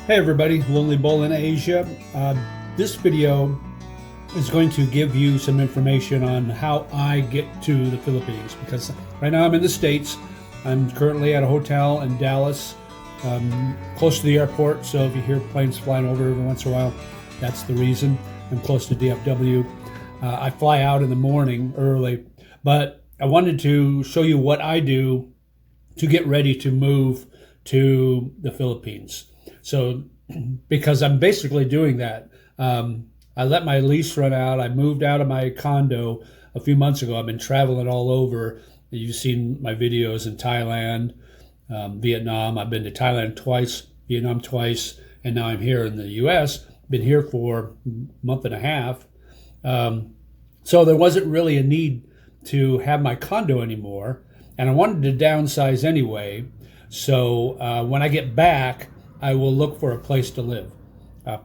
Hey everybody, Lonely Bull in Asia. This video is going to give you some information on how I get to the Philippines, because right now I'm in the States. I'm currently at a hotel in Dallas, close to the airport, so if you hear planes flying over every once in a while, that's the reason. I'm close to DFW. I fly out in the morning early, but I wanted to show you what I do to get ready to move to the Philippines. So, because I'm basically doing that, I let my lease run out. I moved out of my condo a few months ago. I've been traveling all over. You've seen my videos in Thailand, Vietnam. I've been to Thailand twice, Vietnam twice, and now I'm here in the U.S. Been here for a month and a half. So there wasn't really a need to have my condo anymore, and I wanted to downsize anyway. So when I get back, I will look for a place to live.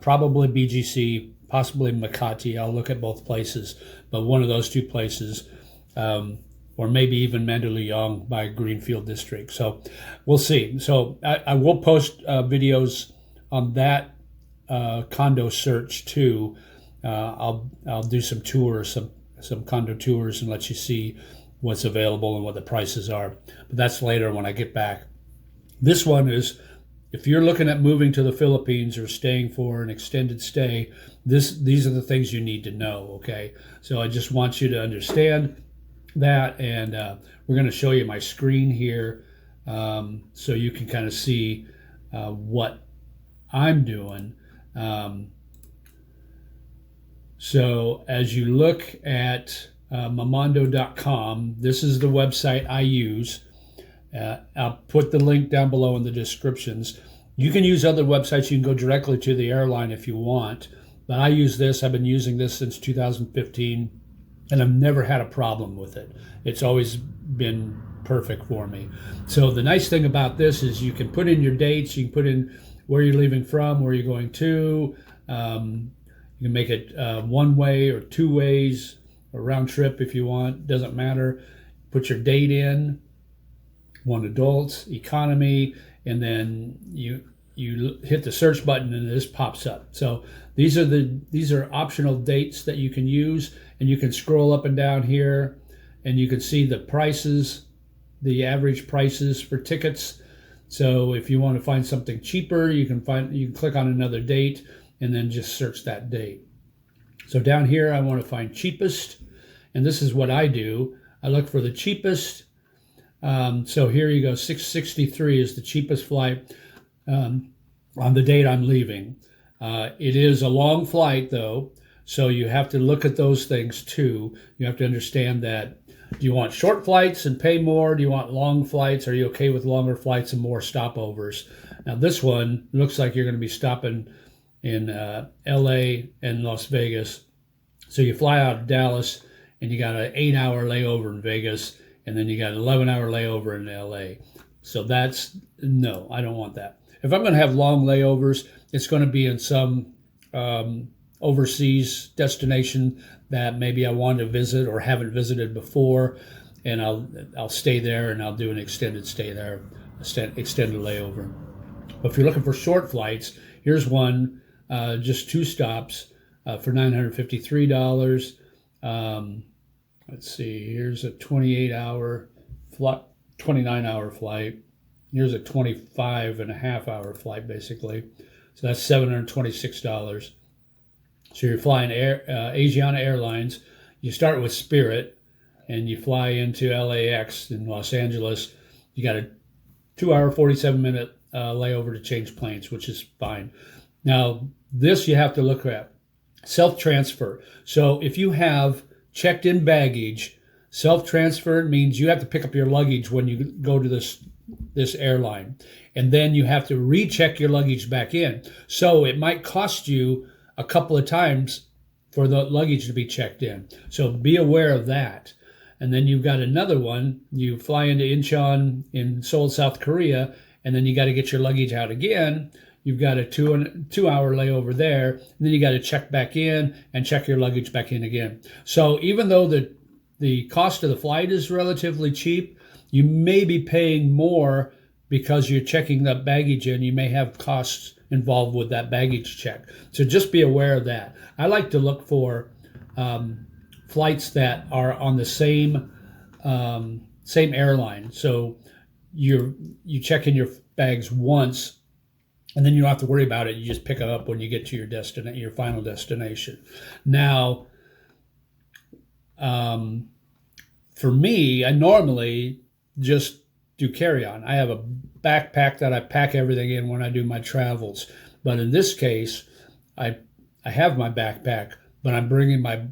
Probably BGC, possibly Makati. I'll look at both places, but one of those two places, or maybe even Mandaluyong by Greenfield District. So we'll see. So I will post videos on that condo search too. I'll do some tours, some condo tours, and let you see what's available and what the prices are. But that's later when I get back. This one is, if you're looking at moving to the Philippines or staying for an extended stay, these are the things you need to know, okay? So I just want you to understand that, and we're going to show you my screen here so you can kind of see what I'm doing. So as you look at Momondo.com, this is the website I use. I'll put the link down below in the descriptions. You can use other websites. You can go directly to the airline if you want, but I use this. I've been using this since 2015, and I've never had a problem with it. It's always been perfect for me. So the nice thing about this is you can put in your dates. You can put in where you're leaving from, where you're going to. You can make it one way or two ways, a round trip if you want. Doesn't matter. Put your date in. One adults, economy, and then you hit the search button and this pops up. So these are optional dates that you can use, and you can scroll up and down here and you can see the prices, the average prices for tickets. So if you want to find something cheaper, you can click on another date and then just search that date. So down here I want to find cheapest, and this is what I do. I look for the cheapest. So here you go, 663 is the cheapest flight on the date I'm leaving. It is a long flight though, so you have to look at those things too. You have to understand that. Do you want short flights and pay more? Do you want long flights? Are you okay with longer flights and more stopovers? Now this one looks like you're going to be stopping in LA and Las Vegas. So you fly out of Dallas and you got an 8-hour layover in Vegas, and then you got an 11-hour layover in LA. So no, I don't want that. If I'm going to have long layovers, it's going to be in some overseas destination that maybe I want to visit or haven't visited before, and I'll stay there, and I'll do an extended stay there, extended layover. But if you're looking for short flights, here's one, just 2 stops for $953. Let's see, here's a 28-hour flight, 29-hour flight. Here's a 25-and-a-half-hour flight, basically. So that's $726. So you're flying Asiana Airlines. You start with Spirit, and you fly into LAX in Los Angeles. You got a 2-hour, 47-minute layover to change planes, which is fine. Now, this you have to look at. Self-transfer. So if you have checked-in baggage, self-transfer means you have to pick up your luggage when you go to this airline, and then you have to recheck your luggage back in. So it might cost you a couple of times for the luggage to be checked in. So be aware of that. And then you've got another one. You fly into Incheon in Seoul, South Korea, and then you got to get your luggage out again. You've got a 2-hour layover there, and then you got to check back in and check your luggage back in again. So even though the cost of the flight is relatively cheap, you may be paying more because you're checking the baggage in. You may have costs involved with that baggage check. So just be aware of that. I like to look for flights that are on the same airline. So you check in your bags once, and then you don't have to worry about it. You just pick it up when you get to your final destination. Now, for me, I normally just do carry-on. I have a backpack that I pack everything in when I do my travels. But in this case, I have my backpack, but I'm bringing my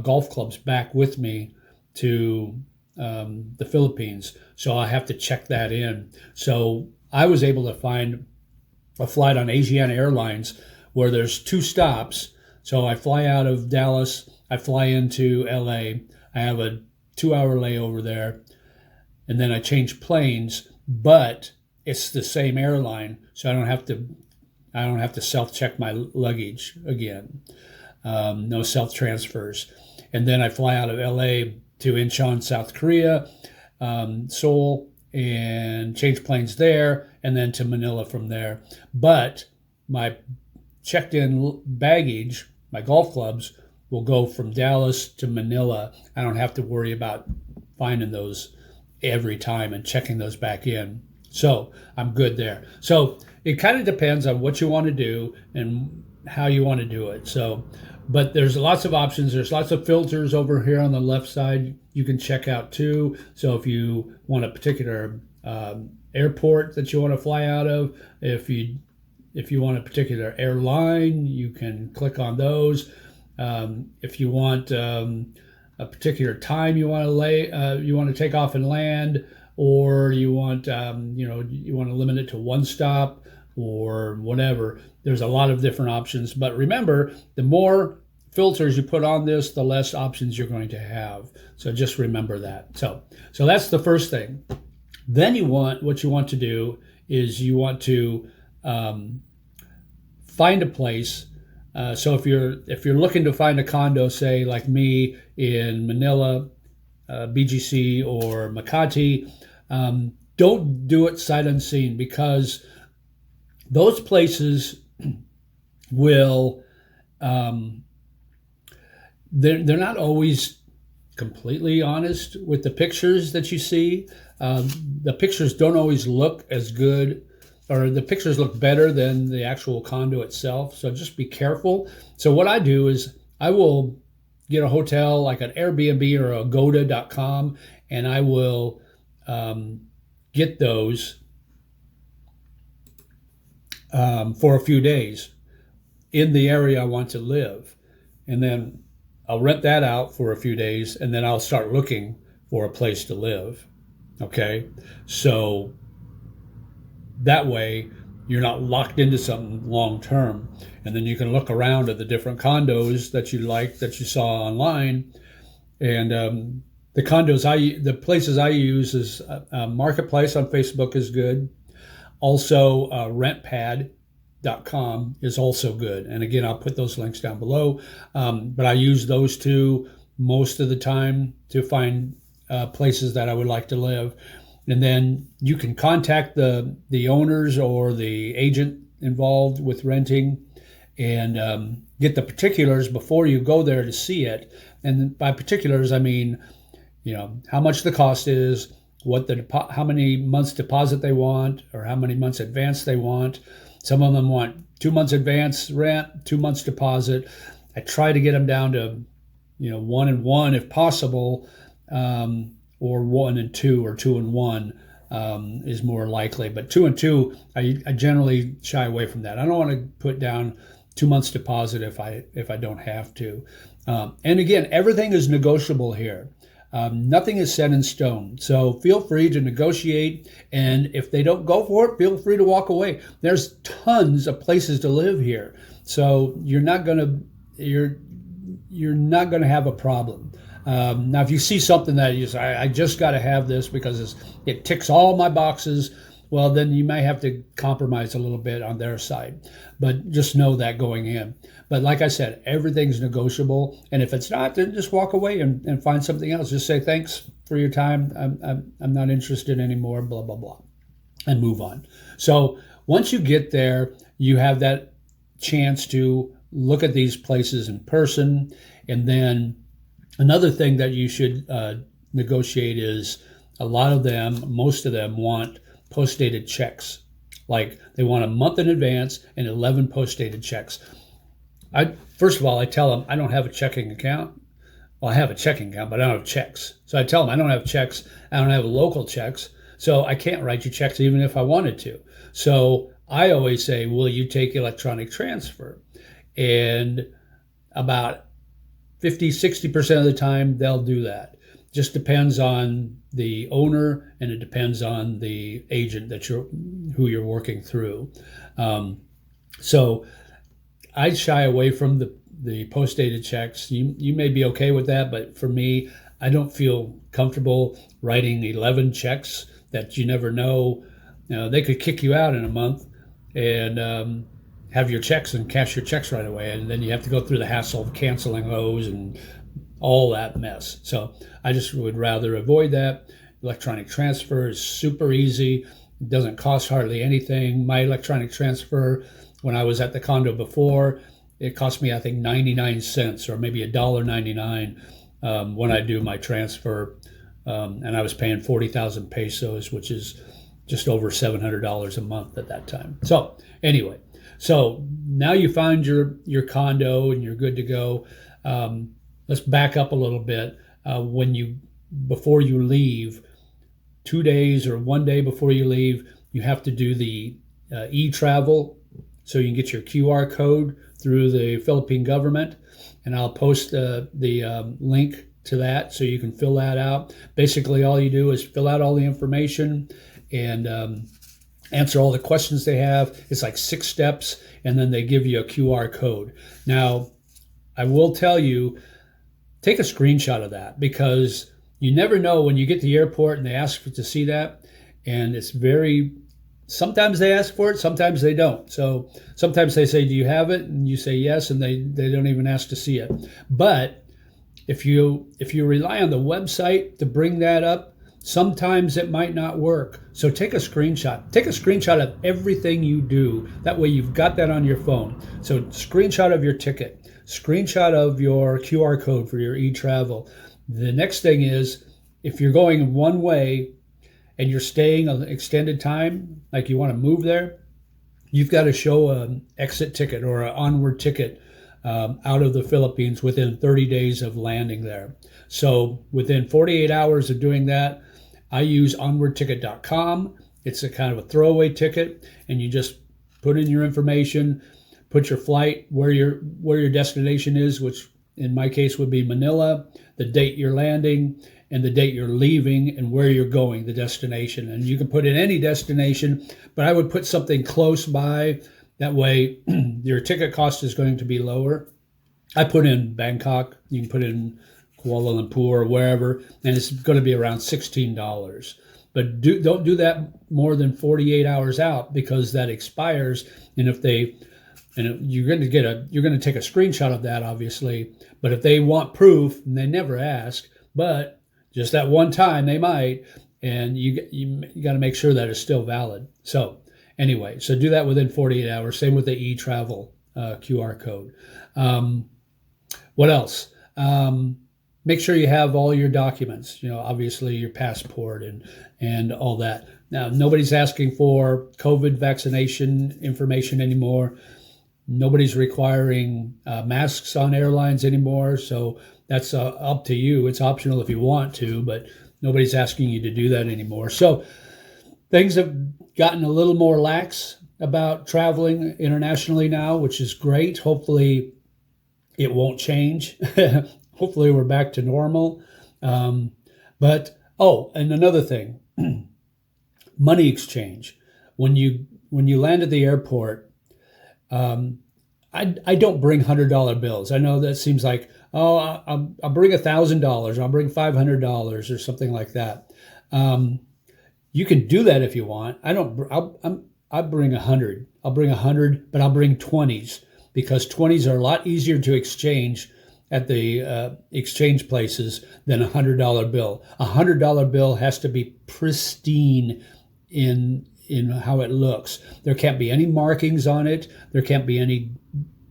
golf clubs back with me to the Philippines. So I have to check that in. So I was able to find a flight on Asiana Airlines where there's 2 stops. So I fly out of Dallas, I fly into LA, I have a 2-hour layover there, and then I change planes, but it's the same airline, so I don't have to self-check my luggage again. No self-transfers. And then I fly out of LA to Incheon, South Korea, Seoul, and change planes there, and then to Manila from there. But my checked-in baggage, my golf clubs, will go from Dallas to Manila. I don't have to worry about finding those every time and checking those back in. So I'm good there. So it kind of depends on what you want to do and how you want to do it. So, but there's lots of options. There's lots of filters over here on the left side you can check out too. So if you want a particular airport that you want to fly out of, if you want a particular airline, you can click on those. If you want a particular time you want to take off and land, or you want you want to limit it to 1 stop or whatever. There's a lot of different options, but remember, the more filters you put on this, the less options you're going to have. So just remember that. So that's the first thing. Then what you want to do is you want to find a place. So if you're looking to find a condo, say like me in Manila, BGC or Makati, don't do it sight unseen, because those places will they're not always completely honest with the pictures that you see. The pictures don't always look as good, or the pictures look better than the actual condo itself. So just be careful. So what I do is I will get a hotel like an Airbnb or Agoda.com, and I will get those for a few days in the area I want to live. And then I'll rent that out for a few days, and then I'll start looking for a place to live. Okay? So that way you're not locked into something long term. And then you can look around at the different condos that you like, that you saw online. And the places I use is Marketplace on Facebook is good. Also, rentpad.com is also good. And again, I'll put those links down below. But I use those two most of the time to find places that I would like to live. And then you can contact the owners or the agent involved with renting and get the particulars before you go there to see it. And by particulars, I mean, how much the cost is, how many months deposit they want, or how many months advance they want. Some of them want 2 months advance rent, 2 months deposit. I try to get them down to, 1 and 1 if possible, or 1 and 2, or 2 and 1 is more likely. But 2 and 2, I generally shy away from that. I don't want to put down 2 months deposit if I don't have to. And again, everything is negotiable here. Nothing is set in stone. So feel free to negotiate. And if they don't go for it, feel free to walk away. There's tons of places to live here. So you're not going to have a problem. Now, if you see something that you say, I just got to have this because it ticks all my boxes, well, then you may have to compromise a little bit on their side. But just know that going in. But like I said, everything's negotiable. And if it's not, then just walk away and find something else. Just say, thanks for your time. I'm not interested anymore, blah, blah, blah, and move on. So once you get there, you have that chance to look at these places in person. And then another thing that you should negotiate is most of them want post-dated checks. Like they want a month in advance and 11 post-dated checks. First of all, I tell them I don't have a checking account. Well, I have a checking account, but I don't have checks. So I tell them I don't have checks. I don't have local checks. So I can't write you checks even if I wanted to. So I always say, will you take electronic transfer? And about 50, 60% of the time, they'll do that. Just depends on the owner, and it depends on the agent who you're working through. So I shy away from the post-dated checks. You may be okay with that, but for me, I don't feel comfortable writing 11 checks that you never know. They could kick you out in a month and have your checks and cash your checks right away, and then you have to go through the hassle of canceling those and all that mess. So I just would rather avoid that. Electronic transfer is super easy. It doesn't cost hardly anything. My electronic transfer, when I was at the condo before, it cost me, I think, 99 cents or maybe $1.99 when I do my transfer. And I was paying 40,000 pesos, which is just over $700 a month at that time. So anyway, so now you find your condo and you're good to go. Let's back up a little bit. Before you leave, 2 days or 1 day before you leave, you have to do the e-travel, so you can get your QR code through the Philippine government, and I'll post the link to that so you can fill that out. Basically, all you do is fill out all the information and answer all the questions they have. It's like 6 steps, and then they give you a QR code. Now, I will tell you, take a screenshot of that, because you never know when you get to the airport and they ask to see that, and sometimes they ask for it, sometimes they don't. So sometimes they say, do you have it? And you say yes, and they don't even ask to see it. But if you rely on the website to bring that up, sometimes it might not work. So take a screenshot. Take a screenshot of everything you do. That way you've got that on your phone. So screenshot of your ticket, screenshot of your QR code for your e-travel. The next thing is, if you're going one way and you're staying an extended time, like you want to move there, you've got to show an exit ticket or an onward ticket out of the Philippines within 30 days of landing there. So within 48 hours of doing that, I use onwardticket.com. It's a kind of a throwaway ticket, and you just put in your information, put your flight, where your destination is, which in my case would be Manila, the date you're landing, and the date you're leaving, and where you're going, the destination. And you can put in any destination, but I would put something close by. That way your ticket cost is going to be lower. I put in Bangkok. You can put in Kuala Lumpur or wherever, and it's going to be around $16. But don't do that more than 48 hours out, because that expires. And you're going to take a screenshot of that, obviously. But if they want proof, and they never ask, but just that one time they might, and you got to make sure that it's still valid. So anyway, so do that within 48 hours. Same with the e-travel QR code. What else? Make sure you have all your documents, obviously your passport and all that. Now, nobody's asking for COVID vaccination information anymore. Nobody's requiring masks on airlines anymore. So that's up to you. It's optional if you want to, but nobody's asking you to do that anymore. So things have gotten a little more lax about traveling internationally now, which is great. Hopefully it won't change. Hopefully we're back to normal. And another thing, money exchange. When you land at the airport, I don't bring $100 bills. I know that seems like, I'll bring $1,000, I'll bring $500 or something like that. You can do that if you want. I bring 100. I'll bring 100, but I'll bring 20s, because 20s are a lot easier to exchange at the exchange places than a $100 bill. A $100 bill has to be pristine in in how it looks. There can't be any markings on it. There can't be any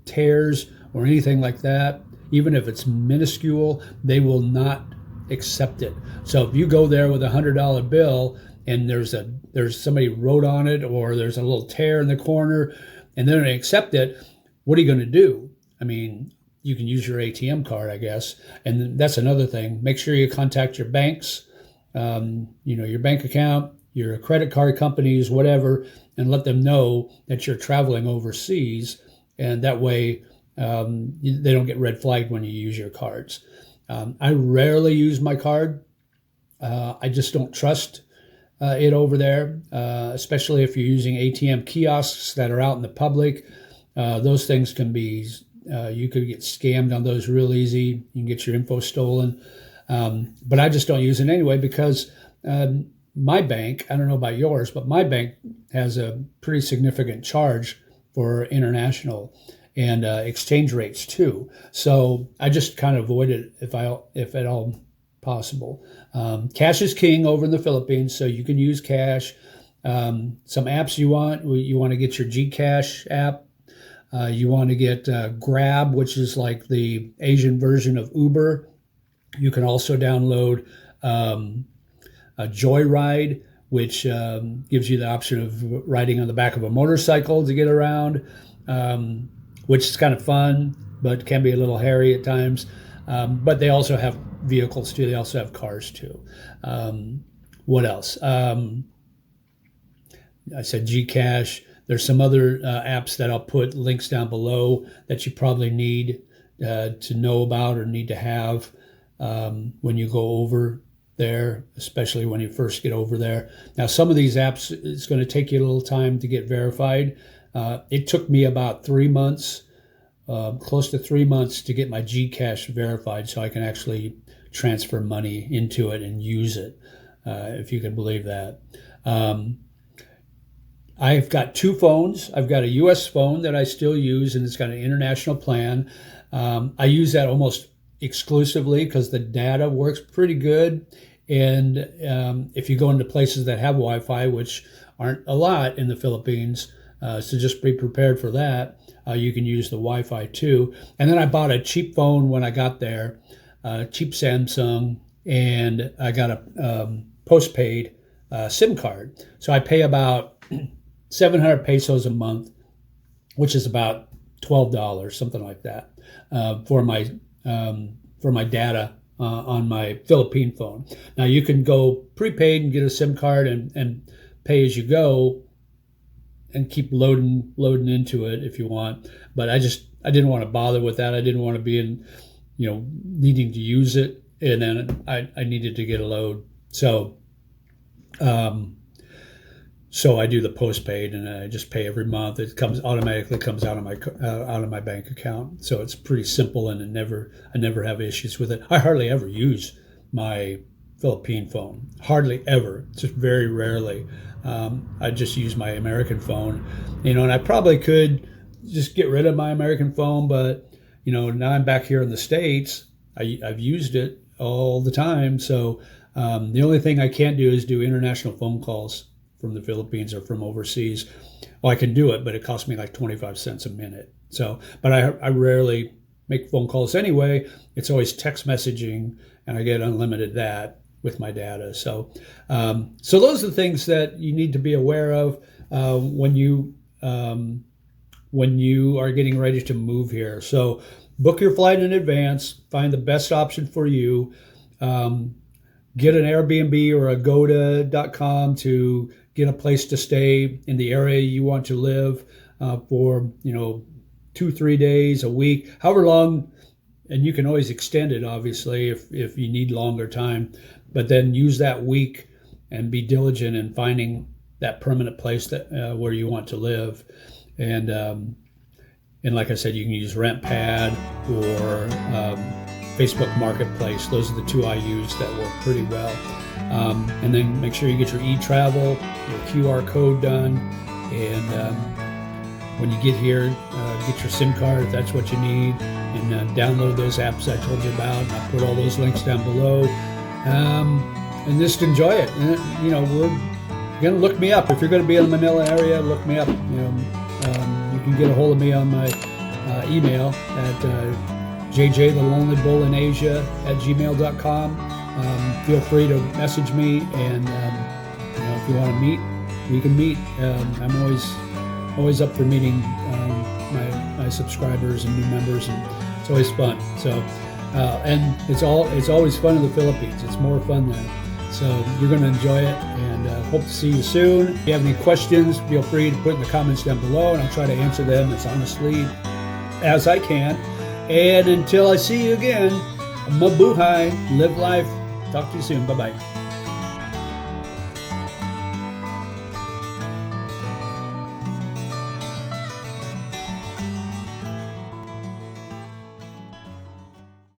tears or anything like that. Even if it's minuscule, they will not accept it. So if you go there with $100 bill and there's somebody wrote on it, or there's a little tear in the corner, and they don't accept it, what are you going to do? I mean, you can use your ATM card, I guess. And that's another thing. Make sure you contact your banks, your bank account, your credit card companies, whatever, and let them know that you're traveling overseas. And that way they don't get red flagged when you use your cards. I rarely use my card. I just don't trust it over there, especially if you're using ATM kiosks that are out in the public. Those things can be, you could get scammed on those real easy. You can get your info stolen. But I just don't use it anyway because my bank, I don't know about yours, but my bank has a pretty significant charge for international and exchange rates too. So I just kind of avoid it if at all possible. Cash is king over in the Philippines, so you can use cash. Some apps you want to get your Gcash app. You want to get Grab, which is like the Asian version of Uber. You can also download a Joyride, which gives you the option of riding on the back of a motorcycle to get around, which is kind of fun, but can be a little hairy at times. But they also have vehicles too. They also have cars too. What else? I said Gcash. There's some other apps that I'll put links down below that you probably need to know about or need to have when you go over there, especially when you first get over there. Now, some of these apps, it's going to take you a little time to get verified. It took me about 3 months, close to 3 months, to get my Gcash verified so I can actually transfer money into it and use it, if you can believe that. I've got two phones. I've got a U.S. phone that I still use, and it's got an international plan. I use that almost exclusively because the data works pretty good. And if you go into places that have Wi-Fi, which aren't a lot in the Philippines, so just be prepared for that. You can use the Wi-Fi too. And then I bought a cheap phone when I got there, cheap Samsung, and I got a postpaid SIM card. So I pay about 700 pesos a month, which is about $12, something like that, for my data on my Philippine phone. Now you can go prepaid and get a SIM card and pay as you go and keep loading into it if you want. But I didn't want to bother with that. I didn't want to be in, needing to use it, and then I needed to get a load. So I do the postpaid, and I just pay every month. It automatically comes out of my bank account. So it's pretty simple, and I never have issues with it. I hardly ever use my Philippine phone. Hardly ever. Just very rarely. I just use my American phone, and I probably could just get rid of my American phone, but now I'm back here in the States. I've used it all the time. So the only thing I can't do is do international phone calls from the Philippines or from overseas. Well, I can do it, but it costs me like 25 cents a minute. So, but I rarely make phone calls anyway. It's always text messaging, and I get unlimited that with my data. So, so those are the things that you need to be aware of when you are getting ready to move here. So, book your flight in advance. Find the best option for you. Get an Airbnb or a Agoda.com to get a place to stay in the area you want to live for 2-3 days, a week, however long. And you can always extend it, obviously, if you need longer time. But then use that week and be diligent in finding that permanent place that where you want to live. And like I said, you can use RentPad or Facebook Marketplace. Those are the two I use that work pretty well. And then make sure you get your e-travel, your QR code done, and when you get here, get your SIM card if that's what you need, and download those apps I told you about. And I'll put all those links down below, and just enjoy it. And, you're gonna look me up. If you're gonna be in the Manila area, look me up. You can get a hold of me on my email at jjthelonelybullinasia@gmail.com. Feel free to message me, and if you want to meet, we can meet. I'm always up for meeting my subscribers and new members, and it's always fun. So, and it's always fun in the Philippines. It's more fun there. So you're going to enjoy it, and hope to see you soon. If you have any questions, feel free to put in the comments down below, and I'll try to answer them as honestly as I can. And until I see you again, mabuhay, live life. Talk to you soon. Bye-bye.